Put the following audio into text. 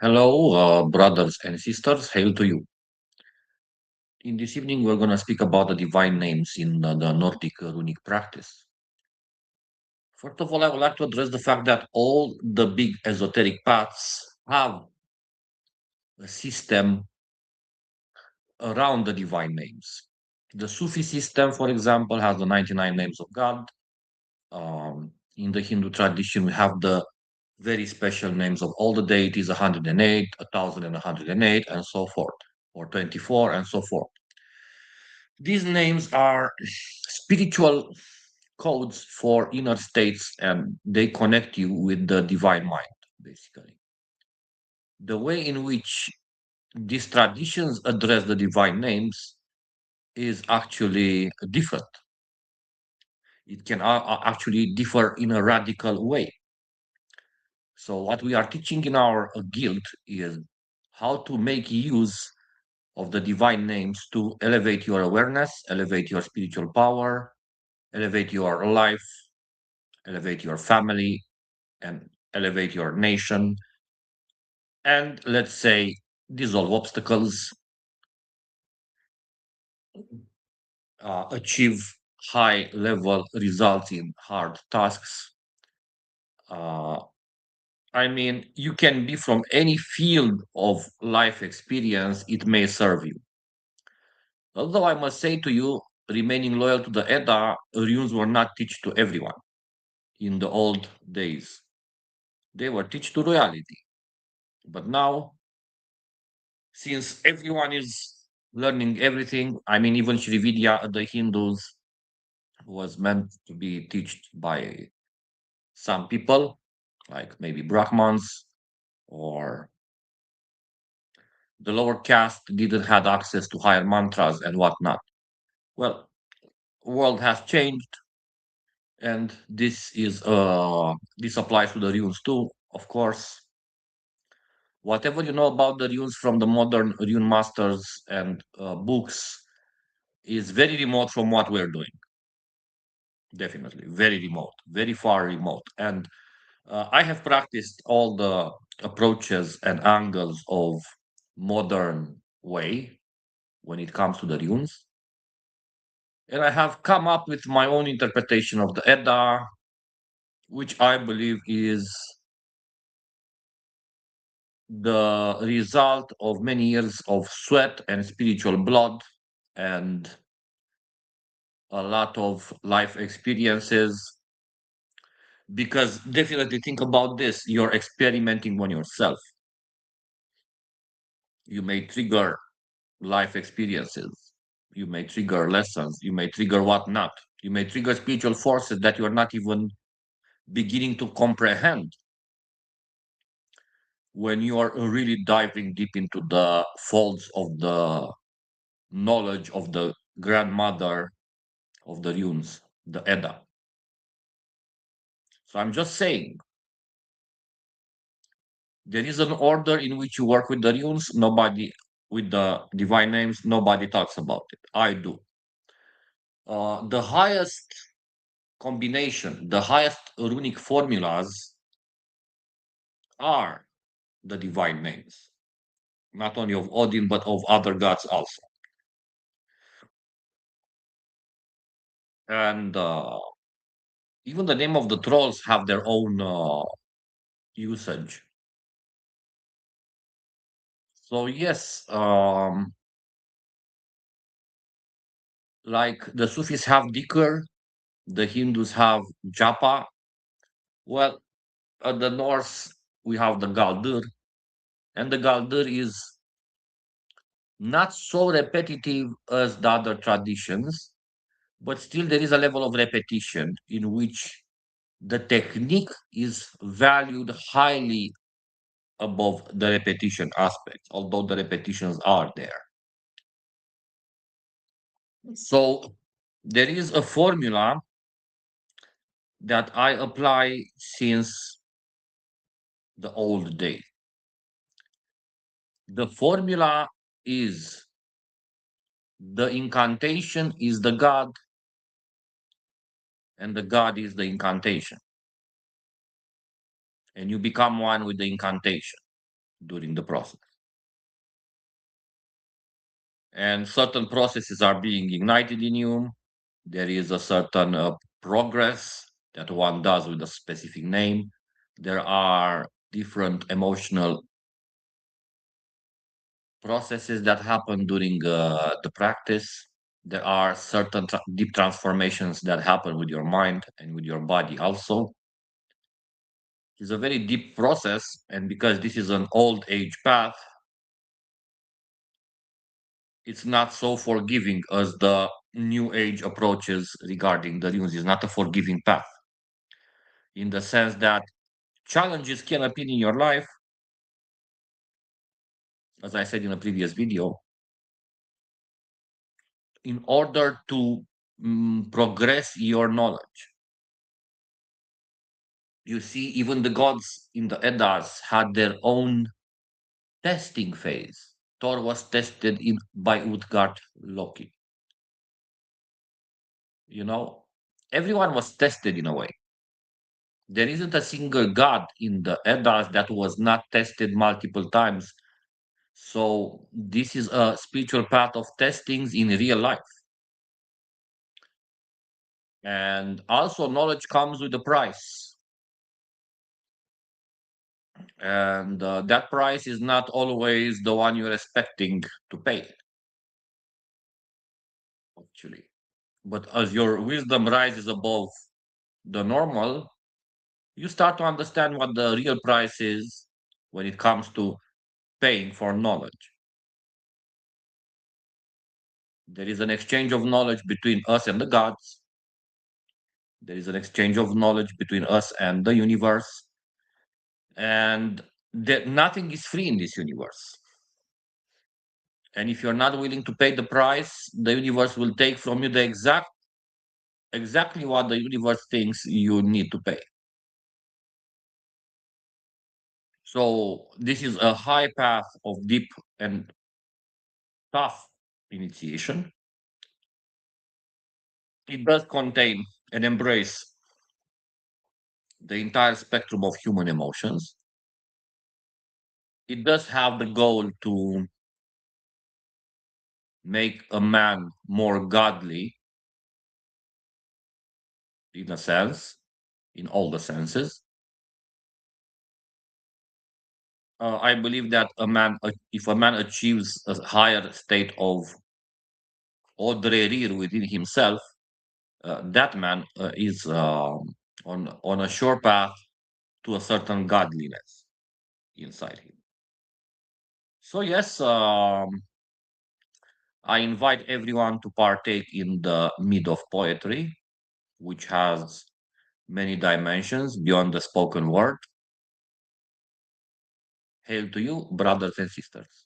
Hello, brothers and sisters. Hail to you. In this evening, we're going to speak about the divine names in the Nordic runic practice. First of all, I would like to address the fact that all the big esoteric paths have a system around the divine names. The Sufi system, for example, has the 99 names of God. In the Hindu tradition, we have the very special names of all the deities 108, 1108, and so forth, or 24, and so forth. These names are spiritual codes for inner states and they connect you with the divine mind, basically. The way in which these traditions address the divine names is actually different. It can actually differ in a radical way. So, what we are teaching in our guild is how to make use of the divine names to elevate your awareness, elevate your spiritual power, elevate your life, elevate your family, and elevate your nation, and let's say dissolve obstacles, achieve high level results in hard tasks. Uh, I mean, you can be from any field of life experience, it may serve you. Although I must say to you, remaining loyal to the Edda, runes were not taught to everyone in the old days. They were taught to royalty. But now, since everyone is learning everything, I mean, even Srividya, the Hindus, was meant to be taught by some people, like maybe Brahmins or the lower caste didn't have access to higher mantras and whatnot. Well, world has changed, and this applies to the runes too, of course. Whatever you know about the runes from the modern rune masters and books is very remote from what we're doing. Definitely, very remote, very far remote. And I have practiced all the approaches and angles of modern way when it comes to the runes. And I have come up with my own interpretation of the Edda, which I believe is the result of many years of sweat and spiritual blood and a lot of life experiences. Because definitely think about this, you're experimenting on yourself. You may trigger life experiences. You may trigger lessons. You may trigger whatnot. You may trigger spiritual forces that you are not even beginning to comprehend when you are really diving deep into the folds of the knowledge of the grandmother of the runes, the Edda. So I'm just saying, there is an order in which you work with the runes. Nobody, with the divine names, nobody talks about it. I do. The highest combination, the highest runic formulas are the divine names, not only of Odin, but of other gods also. And even the name of the trolls have their own usage. So yes, like the Sufis have dhikr, the Hindus have japa. Well, at the north we have the galdur, and the galdur is not so repetitive as the other traditions, but still there is a level of repetition in which the technique is valued highly above the repetition aspect, although the repetitions are there. So there is a formula that I apply since the old day. The formula is the incantation is the God, and the God is the incantation. And you become one with the incantation. during the process. And certain processes are being ignited in you. There is a certain progress that one does with a specific name. There are different emotional processes that happen during the practice. There are certain deep transformations that happen with your mind and with your body also. It's a very deep process, and because this is an old age path, it's not so forgiving as the new age approaches regarding the runes. It's not a forgiving path in the sense that challenges can appear in your life, as I said in a previous video, in order to progress your knowledge. You see, even the gods in the Eddas had their own testing phase. Thor was tested by Utgard Loki. You know, everyone was tested in a way. There isn't a single god in the Eddas that was not tested multiple times. So this is a spiritual path of testings in real life. And also knowledge comes with a price. And that price is not always the one you're expecting to pay, actually. But as your wisdom rises above the normal, you start to understand what the real price is when it comes to paying for knowledge. There is an exchange of knowledge between us and the gods. There is an exchange of knowledge between us and the universe. And that nothing is free in this universe. And if you're not willing to pay the price, the universe will take from you the exactly what the universe thinks you need to pay. So this is a high path of deep and tough initiation. It does contain and embrace the entire spectrum of human emotions. It does have the goal to make a man more godly in a sense, in all the senses. I believe that if a man achieves a higher state of odrerir within himself, that man is on a sure path to a certain godliness inside him. So yes, I invite everyone to partake in the Mead of Poetry, which has many dimensions beyond the spoken word. Hail to you, brothers and sisters.